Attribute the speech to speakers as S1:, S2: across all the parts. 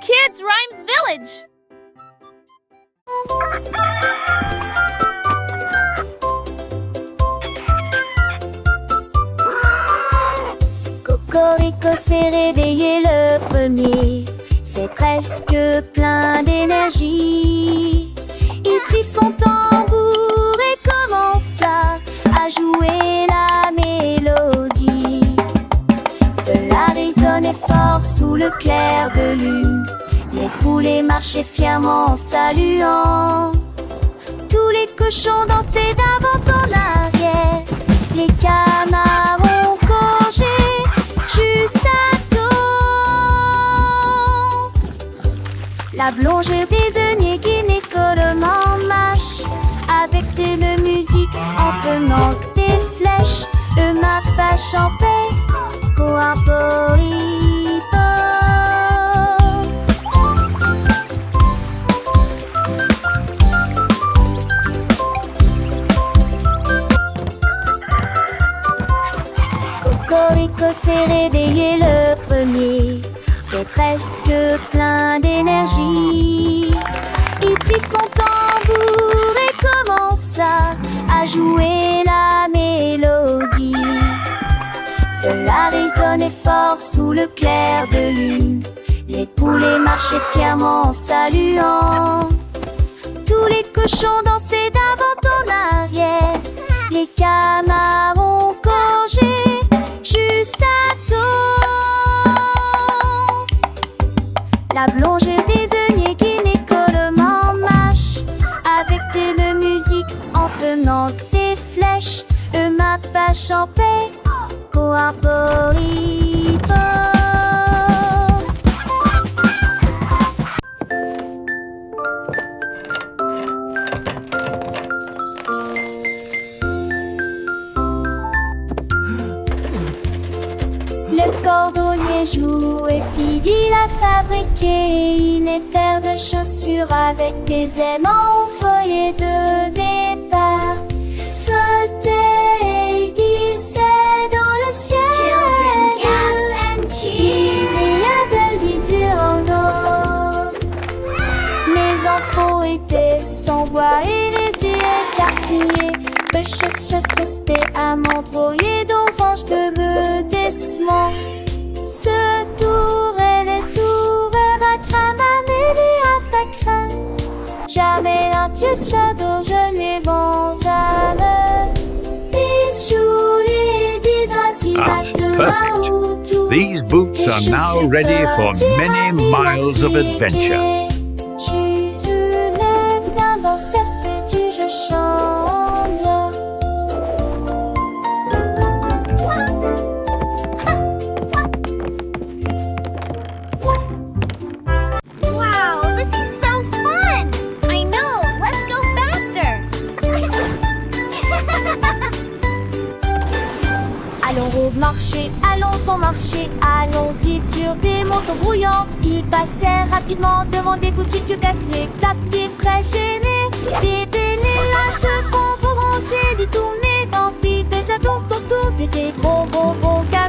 S1: Kids Rhymes Village!
S2: Cocorico s'est réveillé le premier. C'est presque plein d'énergie. Il prit son tambour et commença à jouer la mélodie. Cela résonnait fort sous le clair de lune. Les poulets marchaient fièrement en saluant. Tous les cochons dansaient d'avant en arrière. Les canards ont congé juste à temps. La blongère désignait Guinée en marche avec de musique en tenant des flèches. Le mappa chantait Coaporipo. Cocorico s'est réveillé le premier. C'est presque plein d'énergie. Il prit son tambour et commença à jouer la mélodie. Cela résonnait fort sous le clair de lune. Les poulets marchaient fièrement en saluant. Tous les cochons dansaient d'avant en arrière. Les canards ont congé juste à temps. La blongère désignait Guinée en marche avec de musique en tenant des flèches. Le mappa chantait Coaporipo. Le cordonnier joue et Fidi l'a fabriqué. Une paire de chaussures avec des aimants au feuillet de départ. Flottaient et glissaient dans le ciel.
S3: Children gasp and cheer.
S2: Il y a des visures en eau. Les enfants étaient sans voix et les yeux écarquillés. C'était à m'envoyer d'orange de redescend. Ce tour et les tours à craman et à facrin. Jamais un pied shadow, je les vends à l'heure.
S4: Perfect. These boots are now ready for many miles of adventure.
S2: Dans cette petite je chante.
S3: Wow, this is so fun! I know, let's go faster!
S2: Allons au marché, allons au marché, allons-y sur des motos brouillantes. Ils passèrent rapidement devant des boutiques cassées, tapis très gênés. Des bénélages de bonbons rangés, des tournées dans des tours autour des bonbons qu'à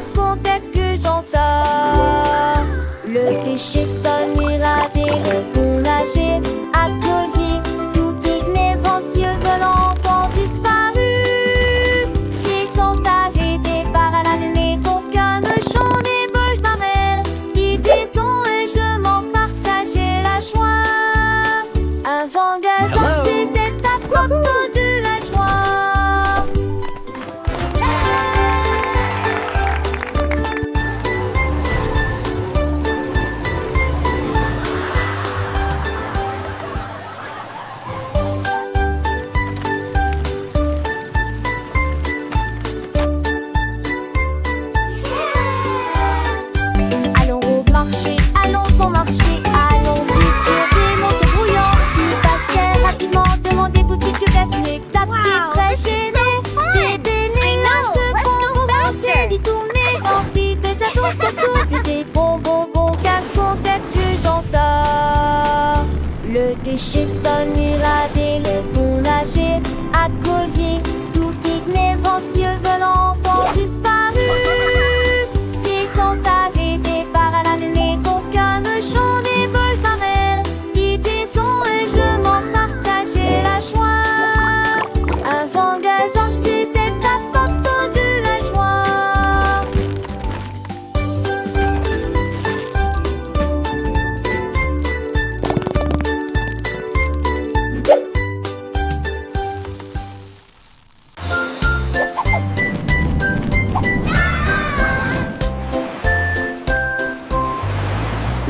S2: que j'entends. Le péché sonnera des rebonds nagés à collier. Tout digné venteux volant ont disparu. Ils sont arrêtés par la maison qu'un chant des bouches barrelles. Ils disons et je m'en partageais la joie. Un vent gazant, c'est cette apporte de la joie. Allons au marché, allons au marché, allons-y sur des motos brouillantes. Ils passèrent rapidement devant des boutiques cassées, tapis
S3: Wow,
S2: très
S3: this is
S2: gênés.
S3: so fun.
S2: Des bénélages de
S3: let's go
S2: bonbons
S3: faster.
S2: rangés, des tournées remplis de tours autour des bonbons qu'à que j'entends. Le déchet sonnera des rebonds nagés à collier. Tout digné venteux volant ont disparu. Ils sont arrêtés par la maison qu'un chant des bouches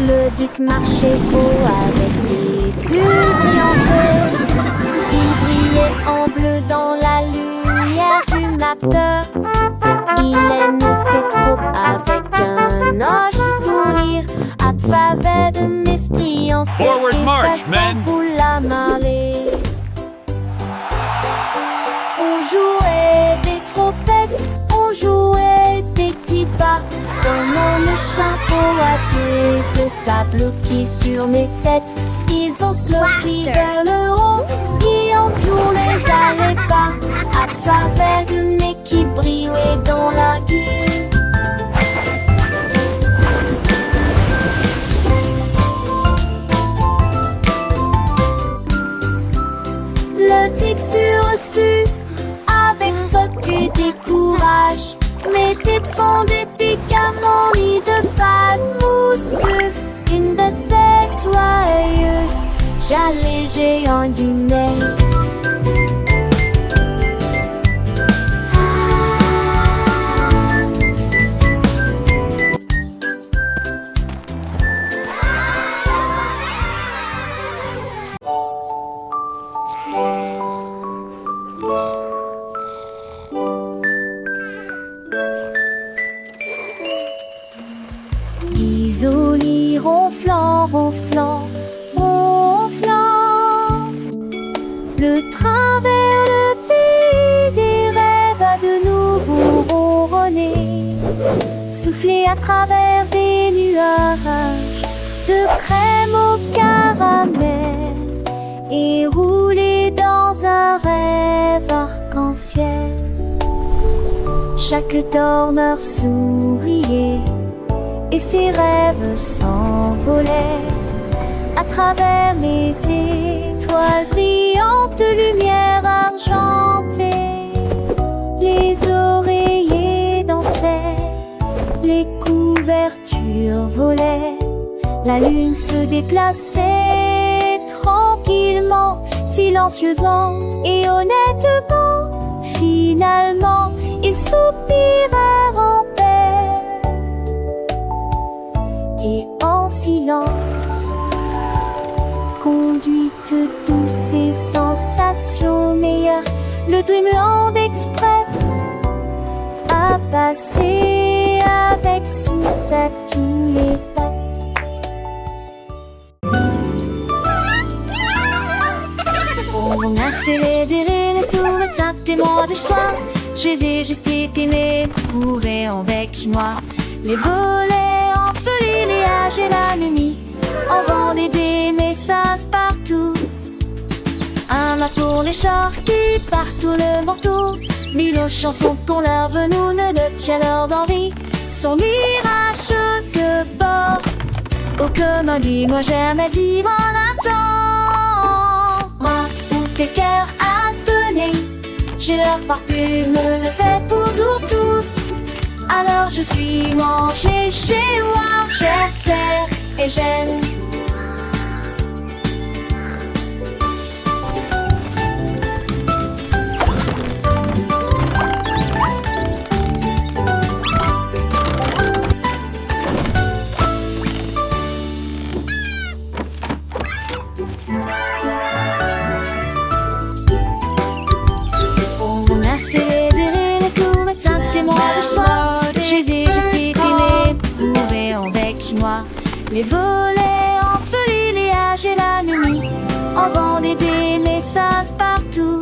S2: Le duc marchait haut avec des bulles brillantes. Il brillait en bleu dans la lumière du matin. Il aime ses troupes avec un hoche sourire. À travers de l'esprit en
S4: Forward
S2: cercle
S4: march,
S2: passant
S4: men.
S2: pour la marée. On jouait des trompettes, on jouait des petits pas. Pendant le chapeau à queue de sable qui sur mes têtes. Ils ont sloppy vers le haut, et on joue les allées pas. À travers de nez qui brillait dans la guille. Le tic sur-reçu, avec ce que décourage, mettait de fond des pics à mon lit de fade mousseux. Une de ces joyeuses, j'allais géant du nez. Isolis ronflant, ronflant, ronflant. Le train vers le pays des rêves a de nouveau ronronné. Soufflé à travers des nuages de crème au caramel et roulé dans un rêve arc-en-ciel. Chaque dormeur souriait et ses rêves s'envolaient à travers les étoiles brillantes de lumière argentée. Les oreillers dansaient, les couvertures volaient, la lune se déplaçait tranquillement, silencieusement et honnêtement. Finalement, ils soupirèrent en paix. Et en silence, conduite douce et sensation meilleure, le Dreamland Express a passé avec succès tous les passes. On a célébré les souvenirs témoins de choix. J'ai gesticulé, couré en bec chinois. Les volets entre les âges et la nuit, on vendait des messages partout. Un mât pour les chars qui partout le manteau. Mille chansons qu'on leur venou ne tient leur d'envie. Son mirage que bord. Oh comme dis-moi jamais dit mon attend. Moi où tes cœurs à donner, j'ai leur parfume le fait pour tous. Alors je suis mangé chez moi, j'essaie et j'aime. On a célébré les souvenirs témoins de choix. J'ai gesticulé, couré en bec chinois. Les volets entre les âges et la nuit, on vendait des messages partout.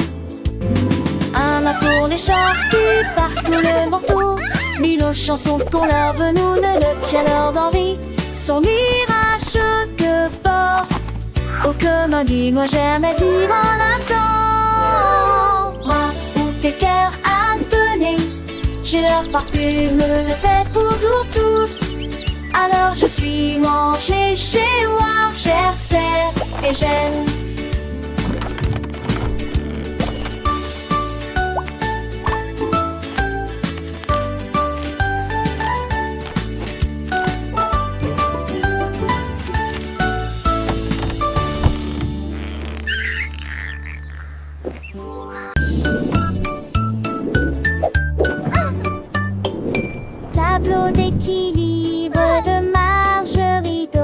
S2: Un mât pour les chars qui partout le manteau. Mille chansons qu'on leur venou ne tient leur d'envie. Son mirage que bord. Oh comme dis-moi jamais dit mon attend. Moi où tes cœurs à donner, j'ai leur parfume le fait pour tous. Alors je suis mangé chez moi, j'essaie et j'aime. Tableau d'équilibre de Marguerite.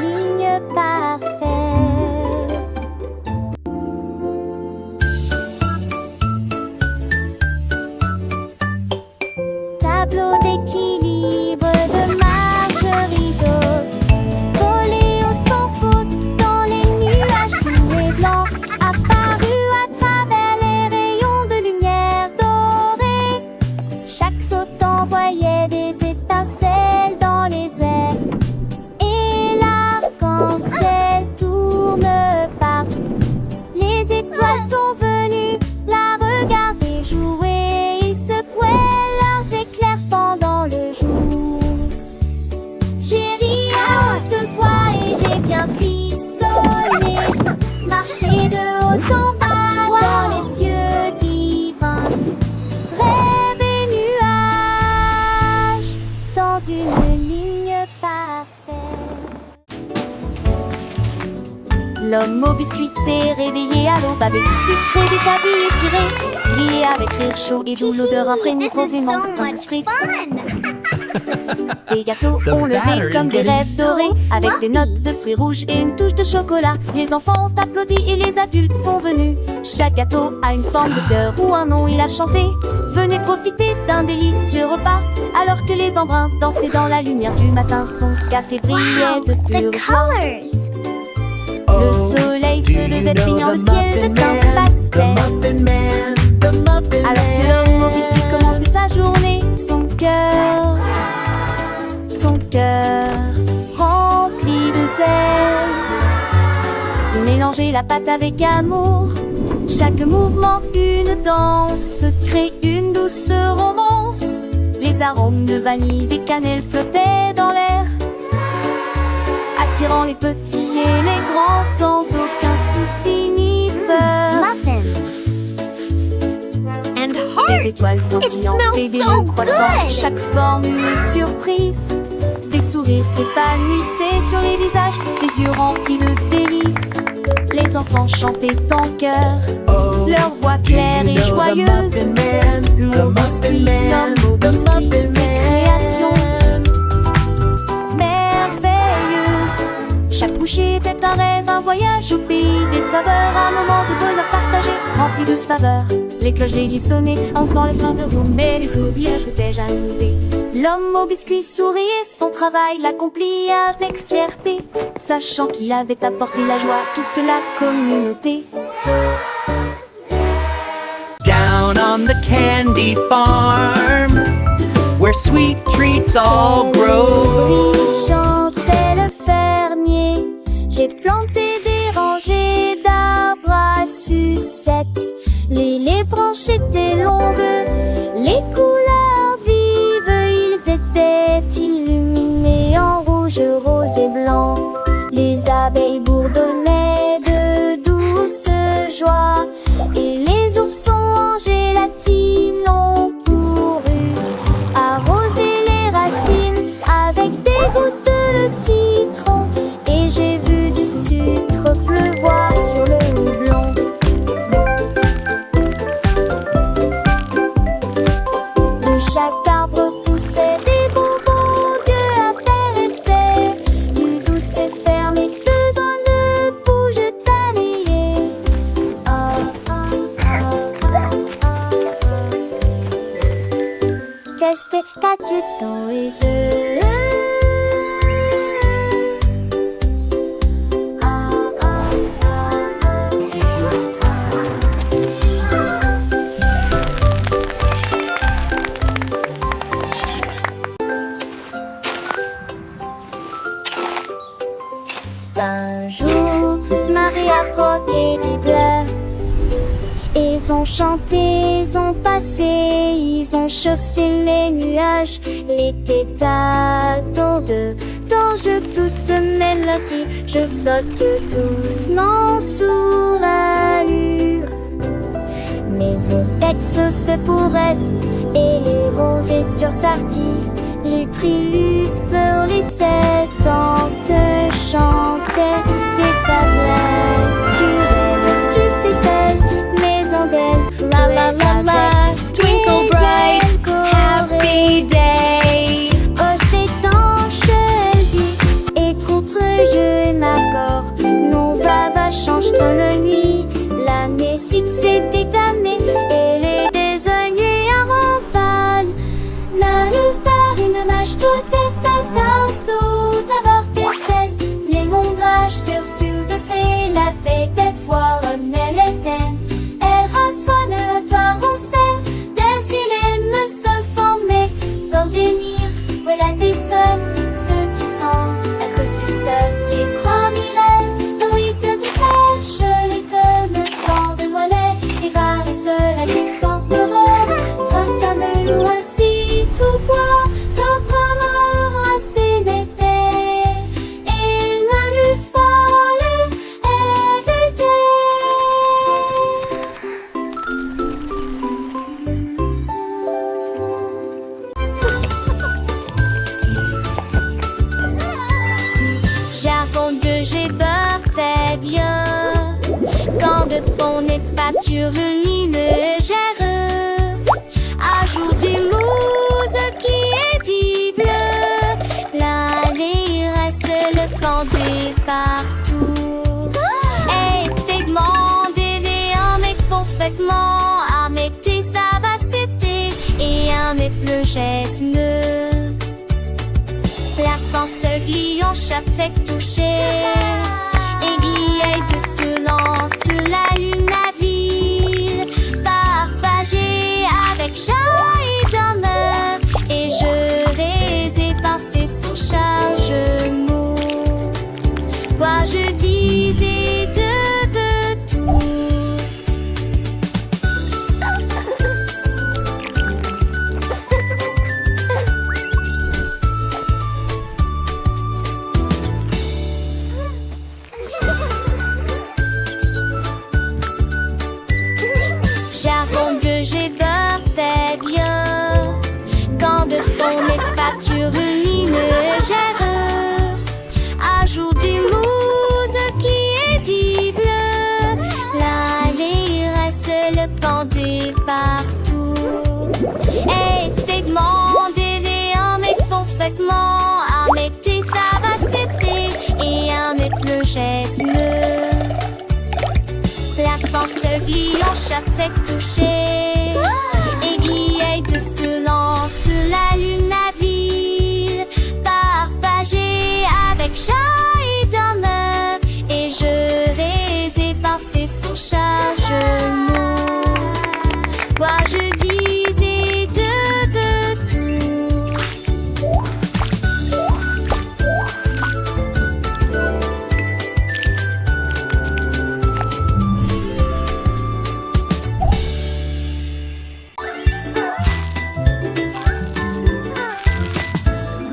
S2: ligne parfaite. Tableau d'équilibre de Marjorie Dawes. Voléo sans faute dans les nuages tout et blancs, apparu à travers les rayons de lumière dorée. Chaque saut envoyait des étincelles dans les airs, et l'arc-en-ciel tourne partout. Les étoiles sont venues la regarder jouer. Ils secouaient leurs éclairs pendant le jour. J'ai ri à haute voix et j'ai bien frissonné. Marcher de haut en bas dans les cieux divins. Rêve et nuages dans une ligne parfaite. L'homme au biscuit s'est réveillé à l'aube avec du sucre et des tabliers tirés. Grillé avec rire chaud et doux, l'odeur imprégnée
S3: This is
S2: profondément
S3: so
S2: Spunk
S3: much
S2: Street.
S3: fun!
S2: Des gâteaux
S4: The
S2: ont levé
S4: batter
S2: comme
S4: is
S2: des
S4: getting
S2: rêves
S3: so
S2: dorés, avec
S3: fluffy.
S2: des notes de fruits rouges et une touche de chocolat. Les enfants ont applaudi et les adultes sont venus. Chaque gâteau a une forme de cœur ou un nom, il a chanté. Venez profiter d'un délicieux repas, alors que les embruns dansaient dans la lumière du matin. Son café brillait de
S3: The
S2: pure joie.
S3: colors!
S2: Le soleil se levait peignant le ciel de teint pastel. Alors que l'homme au biscuit commençait sa journée, son cœur rempli de zèle. Il mélangeait la pâte avec amour. Chaque mouvement, une danse, crée une douce romance. Les arômes de vanille, des cannelles flottaient dans l'air, attirant les petits et les grands sans aucun souci ni peur.
S3: Muffins! And
S2: Des
S3: hearts!
S2: étoiles scintillantes
S3: smells
S2: et des
S3: so
S2: nœuds croissants,
S3: good.
S2: chaque forme une surprise. Des sourires s'épanouissaient sur les visages, des yeux remplis de délices. Les enfants chantaient en chœur, leur voix claire et joyeuse. Mon biscuit, l'homme au biscuit, création merveilleuse. Chaque bouchée était un rêve, un voyage au pays des saveurs, un moment de bonheur partagé, rempli de douces faveurs. Les cloches d'église sonnaient, en sent les fins de roue, mais les feux villages étaient jaloux. L'homme au biscuit souriait, son travail l'accomplit avec fierté, sachant qu'il avait apporté la joie à toute la communauté.
S1: Down on the candy farm, where sweet treats all grow.
S2: Puis chantait le fermier. J'ai planté des rangées d'arbres à sucettes. Les branches étaient longues, les couleurs vives, ils étaient illuminés en rouge, rose et blanc. Les abeilles bourdonnaient de douce joie, et les oursons en gélatine ont couru arroser les racines avec des gouttes de citron. Et j'ai vu du sucre pleuvoir sur le houblon. De chaque arbre poussaient des bonbons, Dieu intéressait. Du douce et ferme et besoin ne bouge tannier. Ah, ah, ah, ah, ah. Qu'est-ce que t'as-tu dans les yeux? Un jour, Marie a croqué des bleues. Ils ont chanté, ils ont passé, ils ont chaussé les nuages. L'été t'attend dans je tousse mélodie. Je saute doucement sous l'allure. Mes otex se pour est et les rovés sur Sarty. Les prix fleurissaient tant te chantaient des bablettes. Tu rêves juste des ailes, maison d'elle.
S3: La la la la, twinkle bright, happy day.
S2: Oh, c'est tanche, elle dit, et trop très je comme la nuit. La musique s'est déclamée et les désignés en rafale. La luz par une mâche toute espèce tout avoir d'espèce. Les mondrages sur de fait la fête cette fois renaît l'éteint. Elle rasfonne le toit roncé, des sirènes me se formaient. Pour dénir, voilà tes seul, ceux qui sont à cause du seul. Les premiers restent, dans les têtes du crèche, les deux me font de mollet. Et va seul à qui sont heureux, trace à me aussi tout bois, sans prendre assez d'été. Il m'a lu folle, elle était. J'avoue que j'ai peur des dieux. Quand de fond n'est pas lumineux, ajoute des mousses qui est dit bleu. L'allée reste le canté partout. Et t'es demandé un mec parfaitement avec tes savacités et un mec le geste. La France glie en chaque tête touchée. Aiguille de silence sur la lune la ville. Partagée avec chat et demeure. Et je vais épancer son chargement. Quoi je disais de tous. J'avoue que j'ai peur des dieux. Quand de fond n'est pas lumineux, ajoute des mousses qui est dit bleu. L'allée reste le canté partout. Et t'es demandé un mec parfaitement avec tes savacités et un mec le geste. La France glie en chaque tête touchée. Aiguille de silence sur la lune la ville. Partagée avec chat et demeure. Et je vais épancer son chargement. Quoi je disais de tous.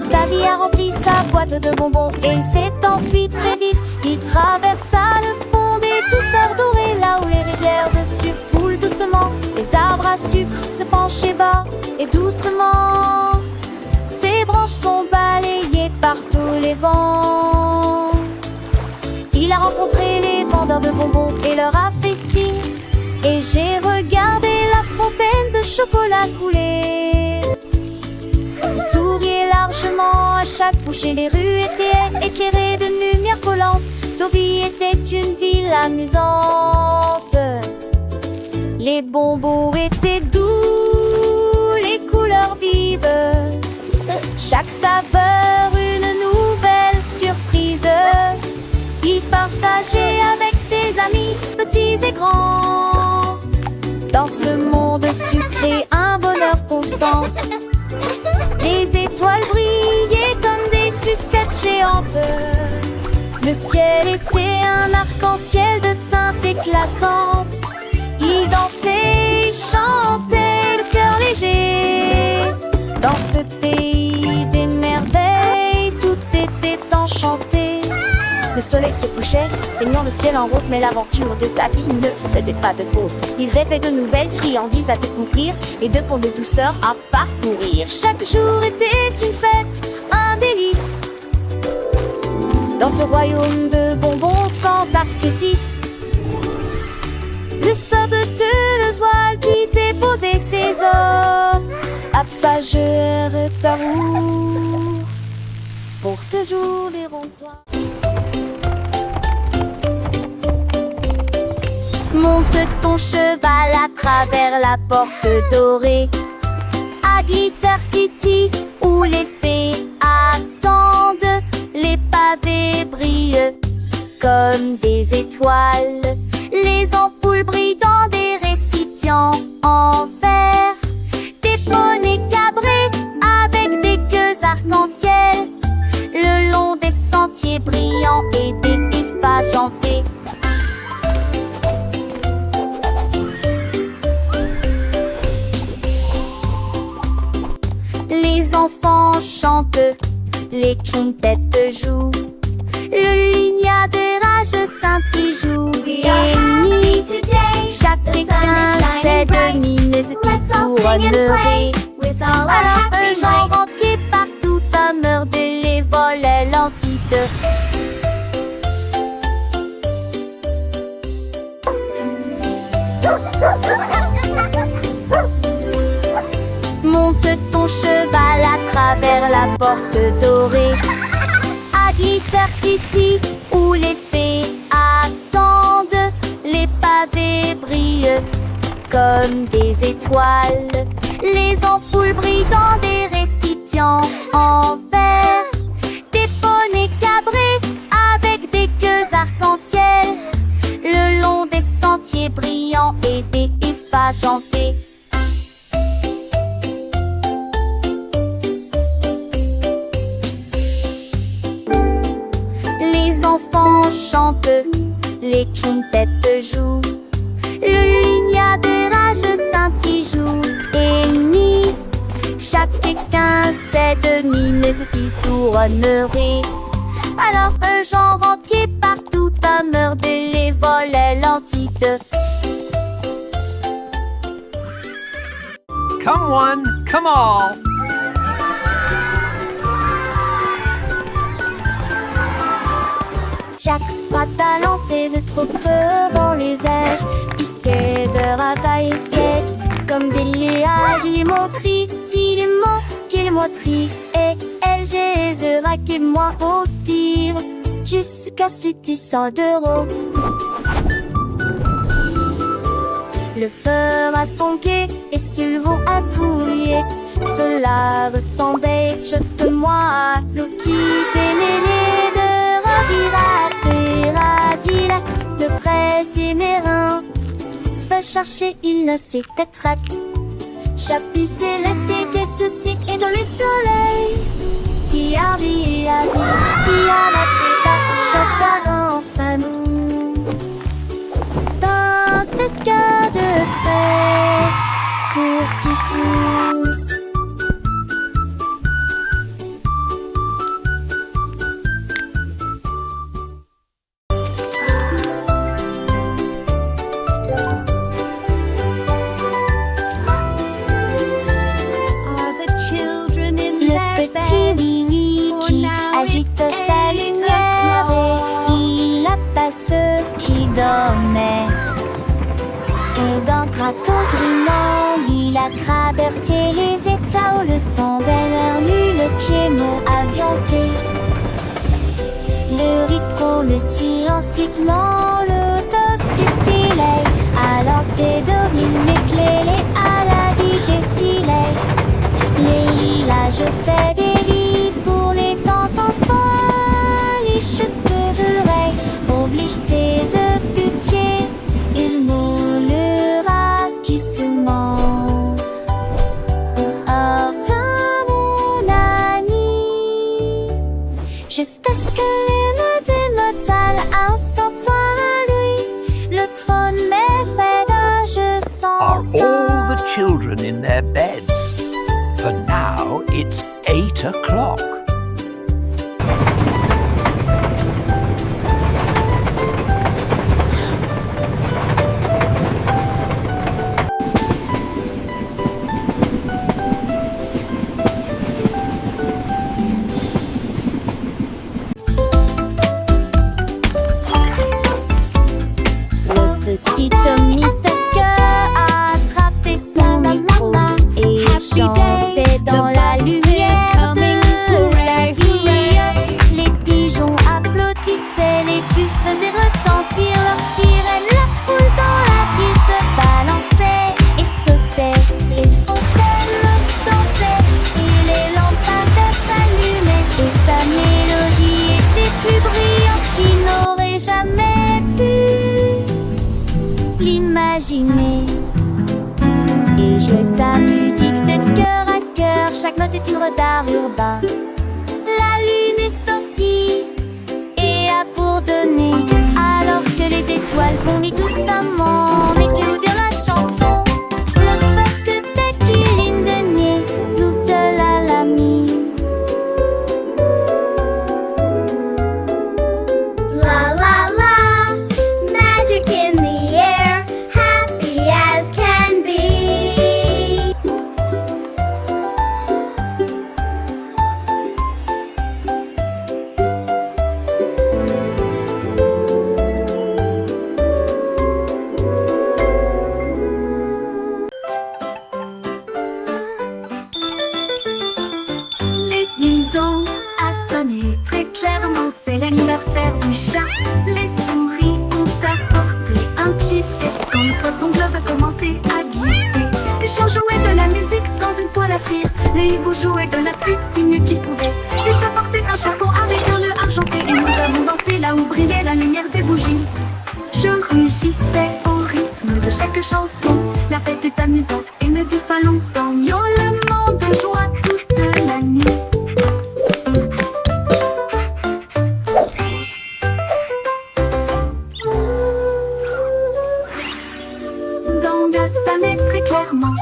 S2: Davy a rempli sa boîte de bonbons et il s'est enfui très vite. Il traversa le pont des douceurs dorées, là où les rivières de sucre coulent doucement. Les arbres à sucre se penchaient bas et doucement. Ses branches sont balayées par tous les vents. Il a rencontré les vendeurs de bonbons et leur a fait signe. Et j'ai regardé la fontaine de chocolat couler. Il souriait largement à chaque bouchée. Les rues étaient éclairées de lumière collante. Deauville était une ville amusante. Les bonbons étaient doux, les couleurs vives. Chaque saveur une nouvelle surprise. Il partageait avec ses amis, petits et grands. Dans ce monde sucré, un bonheur constant. Les étoiles brillaient comme des sucettes géantes. Le ciel était un arc-en-ciel de teintes éclatantes. Il dansait et chantait le cœur léger. Dans ce pays des merveilles, tout était enchanté. Le soleil se couchait, peignant le ciel en rose. Mais l'aventure de Davy ne faisait pas de pause. Il rêvait de nouvelles friandises à découvrir et de ponts de douceur à parcourir. Chaque jour était une fête, un délice. Dans ce royaume de bonbons sans artifice. Le sort de Toulouse qui débaudait ses os. Apageur d'amour pour toujours les ronds-toits. ton cheval à travers la porte dorée. À Glitter City, où les fées attendent, les pavés brillent comme des étoiles. Les ampoules brillent dans des récipients en verre. Des poneys cabrés avec des queues arc-en-ciel, le long des sentiers brillants et des ifs agentés. Les enfants chantent, les quintettes jouent, le lignard de rage scintille joue.
S3: We are happy today.
S2: Chaque
S3: The sun is
S2: écrin, c'est
S3: shining bright.
S2: lumineuse qui
S3: Let's all sing and play
S2: tournerait.
S3: with all our
S2: Alors
S3: happy
S2: eux j'en
S3: might.
S2: renquais partout à meurder les volets l'entite. Monte ton cheval à travers la porte dorée. À Glitter City, où les fées attendent, les pavés brillent comme des étoiles. Les ampoules brillent dans des récipients en verre. Des poneys cabrés avec des queues arc-en-ciel, le long des sentiers brillants et des ifs agentés. Les enfants chantent, les quintettes jouent, le lignard de rage scintille joue et nie. Chaque étincelle de mineuse qui tournerait. Alors eux j'en renquais partout à meurder les volets l'entite.
S1: Come one, come all.
S2: Jack Sprat a lancé de trop creux dans les airs. Il s'est de ravailler sec comme des liages. Il montrit, il est mort, qu'il est moitri. Et elle, j'ai raqué moi au tir. Jusqu'à ce 100 d'euros. Le peur a son quai et Sylvain a pouillé. Cela ressemblait, jette-moi à l'eau qui pénérait de ravira, le presse et mes reins. Fais chercher, il ne sait être. Chapissé l'été des soucis et dans le soleil. Qui a dit, qui a la tête, chacun enfin nous. Dans ce ska de trait, pour qui sousse. Le petit Willy qui agite sa lumière et il apace ceux qui dormaient. Et d'un traton trinant, il a traversé les états où le son d'elle nu le piano avianté. Le rythme, le silence, l'autocité, alors t'es dormi, mes clés, à la vie des silets. Les lilas, je fais des lits pour les temps sans folie. Je serai oblige, c'est de pitié. Il moulera qui se ment. Oh, mon ami, jusqu'à ce que les mots de notre salle un sortoir à lui. Le trône m'effraie, je
S4: Are
S2: sens
S4: all the children in their beds? For now, it's 8 o'clock.
S2: Le petit Tommy Tucker a attrapé son micro et chantait dans la lumière de la vie. Les pigeons applaudissaient, les puces faisaient retentir leurs sirènes. La foule dans la ville se n'aurais jamais pu l'imaginer. Il jouait sa musique de cœur à cœur, chaque note est une d'art urbain. La lune est sortie et a pour donner, alors que les étoiles fondent doucement, mais que nous dire la chanson. Le fait que dès qu'il ligne de nier, toute la l'ami.
S3: La la la, magic in the air, happy as can be.
S2: Les ding-dong a sonné très clairement, c'est l'anniversaire du chat. Les souris ont apporté un cheesecake quand le poisson globe a commencé à glisser. Les chiens jouaient de la musique dans une poêle à frire, les hiboux jouaient de la flûte du mieux qu'ils pouvaient. Les chats portaient un chapeau avec un nœud argenté et nous avons dansé là où brillait la lumière des bougies. Je rugissais au rythme de chaque chanson, la fête est amusante et ne dure pas longtemps. Miaulement de joie toute la nuit. Dong a sonné très clairement,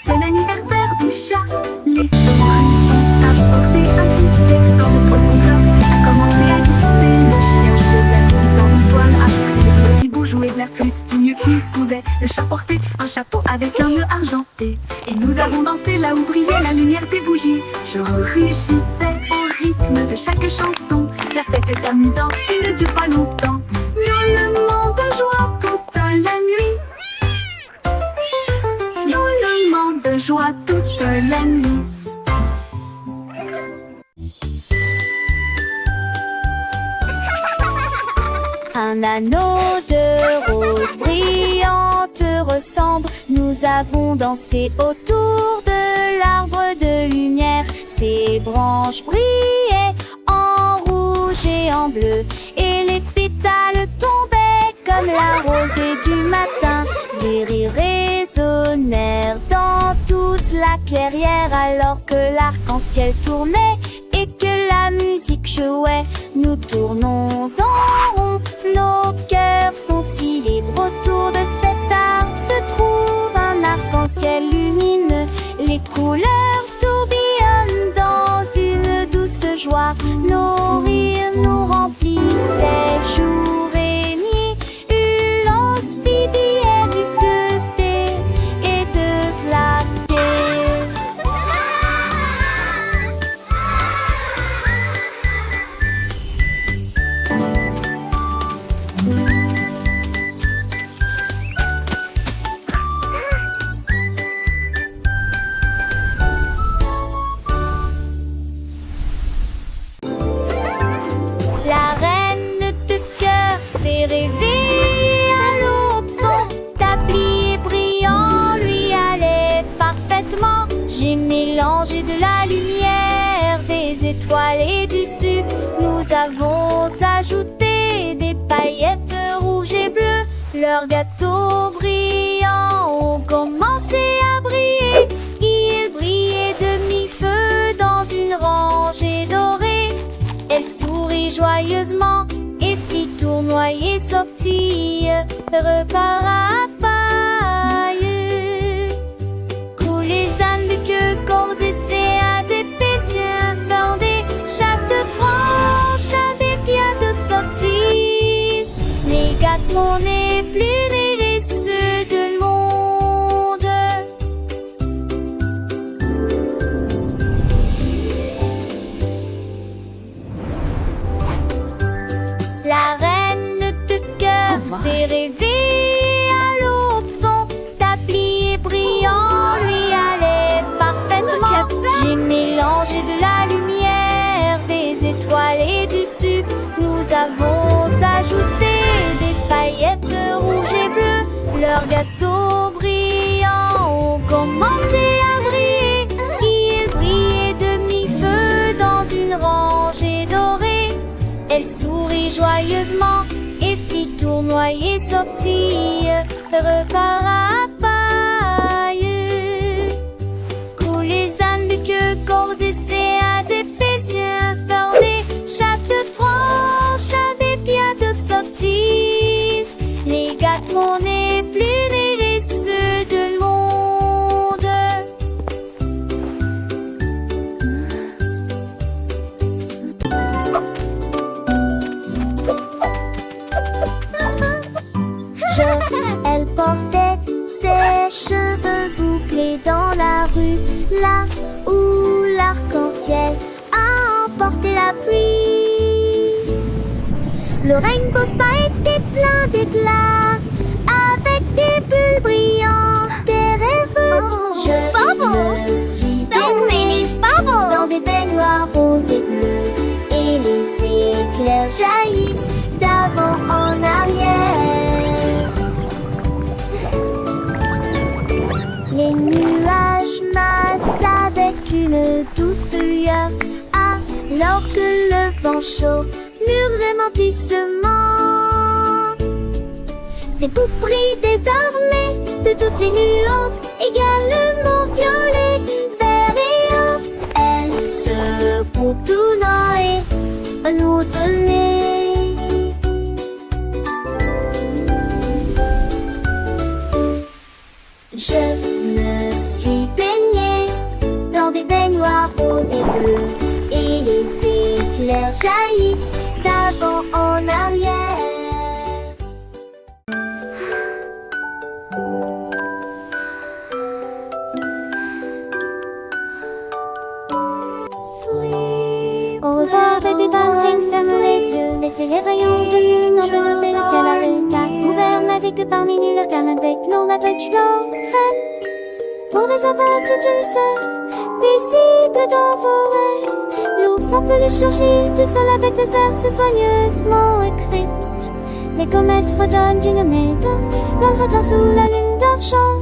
S2: c'est l'anniversaire du chat. Les souris ont apporté un cheesecake quand le poisson globe a commencé à glisser. Le chien jouait de la musique dans une toile à frire, le hibou jouait de la flûte du mieux qu'il pouvait. Le chat portait un chapeau avec un nœud argenté et nous avons dansé là où brillait la lumière des bougies. Je rugissais au rythme de chaque chanson, la fête est amusante et ne dure pas longtemps. Miaulement de joie toute la nuit. Miaulement de joie toute la nuit. Un anneau de rose brillante ressemble. Nous avons dansé autour de l'arbre de lumière. Ses branches brillaient en rouge et en bleu, et les pétales tombaient comme la rosée du matin. Des rires résonnèrent dans toute la clairière alors que l'arc-en-ciel tournait et que la musique jouait. Nous tournons en rond, nos cœurs sont si libres. Autour de cet arbre se trouve un arc-en-ciel lumineux. Les couleurs tourbillonnent dans une douce joie. Nos rires nous remplissaient jour et nuit. Ulance bibillait du côté et de flatter. La reine de cœur s'est réveillée à l'aube. Son tablier brillant lui allait parfaitement. J'ai mélangé de la lumière, des étoiles et du sucre. Nous avons ajouté des paillettes rouges et bleues. Leurs gâteaux brillants ont commencé à briller. Ils brillaient de mi-feu dans une rangée dorée. Elle sourit joyeusement et fit tournoyer sortir repas à paille. Coulent les ânes de queue cordes et c'est d'épais yeux bordés. Chaque branche a des pierres de sottise. Les gâteaux n'est plus mais les ceux de monde. La reine de cœur s'est réveillée à l'aube. Son tablier brillant lui allait parfaitement. J'ai mélangé de la lumière, des étoiles et du sucre. Nous avons ajouté des paillettes rouges et bleues. Leurs gâteaux brillants ont commencé à briller. Ils brillaient de mi-feu dans une rangée dorée. Elle sourit joyeusement et soyez sortis, repart à paille. Où les ânes de queue grandissaient à des yeux fermés, chaque franche a des pieds de sorties. Les gâtements n'est plus les ceux de monde. Elle portait ses cheveux bouclés dans la rue, là où l'arc-en-ciel a emporté la pluie. Le rainbow spa était plein d'éclats, avec des bulles brillantes, des rêveuses. Je
S3: bubbles!
S2: me suis
S3: So many bubbles!
S2: dans des baignoires roses et bleus, et les éclairs jaillissent d'avant en arrière. Les nuages massent avec une douce lueur, alors que le vent chaud murmure doucement. Ces bouts brillent désormais de toutes les nuances, également violet, vert et or. Elles se contournent et un autre nez. Je me suis baignée dans des baignoires roses et bleues, et les éclairs jaillissent d'avant en arrière. Au revoir, baby bunting, ferme les yeux. Laissez les rayons de lune envelopper le ciel à l'état ouvert. Navigue parmi nulle terre avec nos navets crème. Pour les aventures douces, visibles dans vos rêves. L'ours en peluche surgit du sol avec des verses soigneusement écrites. Les comètes redonnent d'une médaille, l'ombre sous la lune d'argent.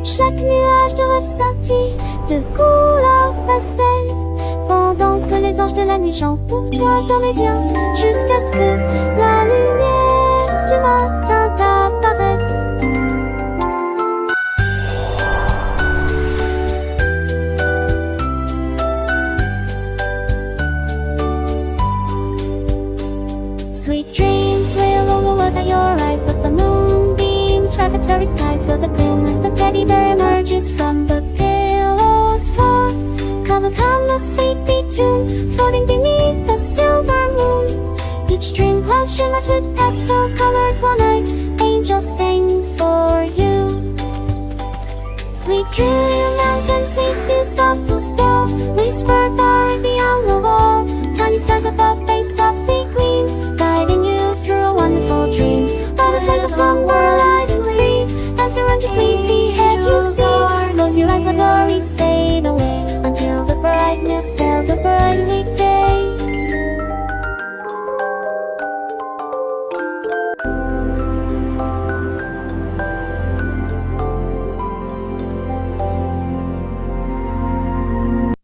S2: Chaque nuage de rêve scintille de couleur pastel, pendant que les anges de la nuit chantent pour toi dans les biens, jusqu'à ce que la lumière du matin t'apparaisse. Sweet dreams will over your eyes, let the moonbeams revelatory skies fill the gloom as the teddy bear emerges from the pillow's fall. Colors hum a sleepy tune, floating beneath the silver moon. Each dream cloud shimmers with pastel colors, one night angels sing for you. Sweet dream mountains, leases soft and still, whisper far beyond the wall. Tiny stars above they softly gleam, guiding you through a wonderful dream. Butterflies of slumber light and free, dance around your sleepy head you see. Close your eyes, the worries fade away, until the brightness of the brightly day.